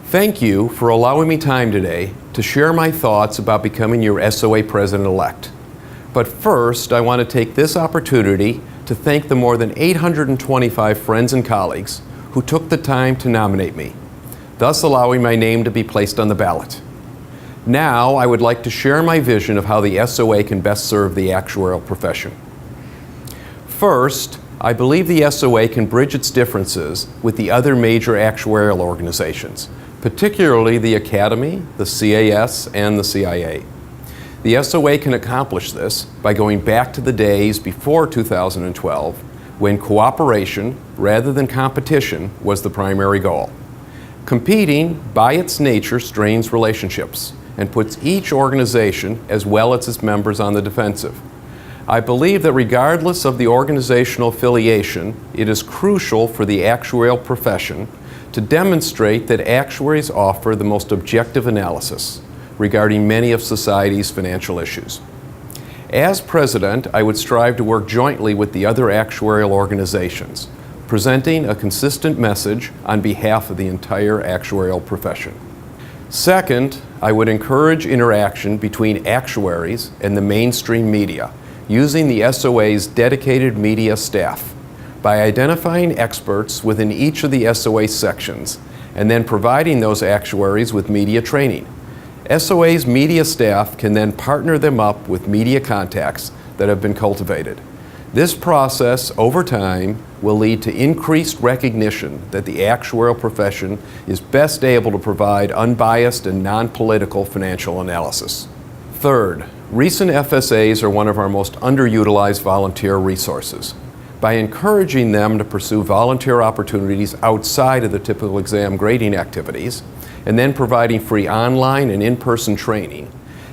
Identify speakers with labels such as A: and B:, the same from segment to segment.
A: Thank you for allowing me time today to share my thoughts about becoming your SOA President-elect. But first, I want to take this opportunity to thank the more than 825 friends and colleagues who took the time to nominate me, thus allowing my name to be placed on the ballot. Now, I would like to share my vision of how the SOA can best serve the actuarial profession. First, I believe the SOA can bridge its differences with the other major actuarial organizations, particularly the Academy, the CAS, and the CIA. The SOA can accomplish this by going back to the days before 2012, when cooperation rather than competition was the primary goal. Competing, by its nature, strains relationships and puts each organization, as well as its members, on the defensive. I believe that regardless of the organizational affiliation, it is crucial for the actuarial profession to demonstrate that actuaries offer the most objective analysis regarding many of society's financial issues. As president, I would strive to work jointly with the other actuarial organizations, presenting a consistent message on behalf of the entire actuarial profession. Second, I would encourage interaction between actuaries and the mainstream media, using the SOA's dedicated media staff by identifying experts within each of the SOA sections and then providing those actuaries with media training. SOA's media staff can then partner them up with media contacts that have been cultivated. This process, over time, will lead to increased recognition that the actuarial profession is best able to provide unbiased and non-political financial analysis. Third, recent FSAs are one of our most underutilized volunteer resources. By encouraging them to pursue volunteer opportunities outside of the typical exam grading activities, and then providing free online and in-person training,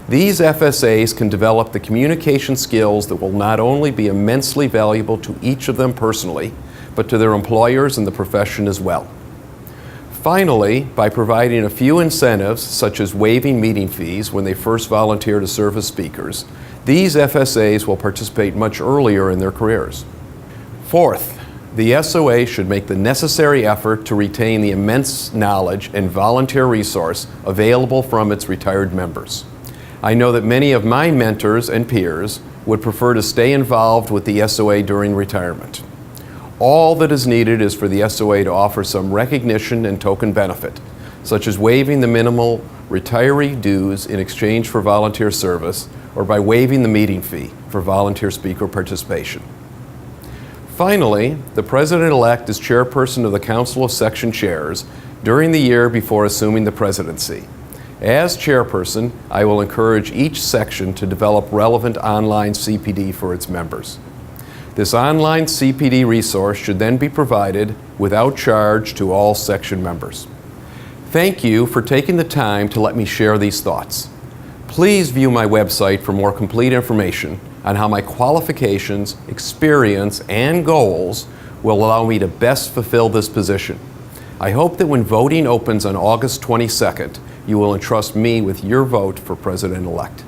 A: these FSAs can develop the communication skills that will not only be immensely valuable to each of them personally, but to their employers and the profession as well. Finally, by providing a few incentives, such as waiving meeting fees when they first volunteer to serve as speakers, these FSAs will participate much earlier in their careers. Fourth, the SOA should make the necessary effort to retain the immense knowledge and volunteer resource available from its retired members. I know that many of my mentors and peers would prefer to stay involved with the SOA during retirement. All that is needed is for the SOA to offer some recognition and token benefit, such as waiving the minimal retiree dues in exchange for volunteer service, or by waiving the meeting fee for volunteer speaker participation. Finally, the President-elect is chairperson of the Council of Section Chairs during the year before assuming the presidency. As chairperson, I will encourage each section to develop relevant online CPD for its members. This online CPD resource should then be provided without charge to all section members. Thank you for taking the time to let me share these thoughts. Please view my website for more complete information on how my qualifications, experience, and goals will allow me to best fulfill this position. I hope that when voting opens on August 22nd, you will entrust me with your vote for President-elect.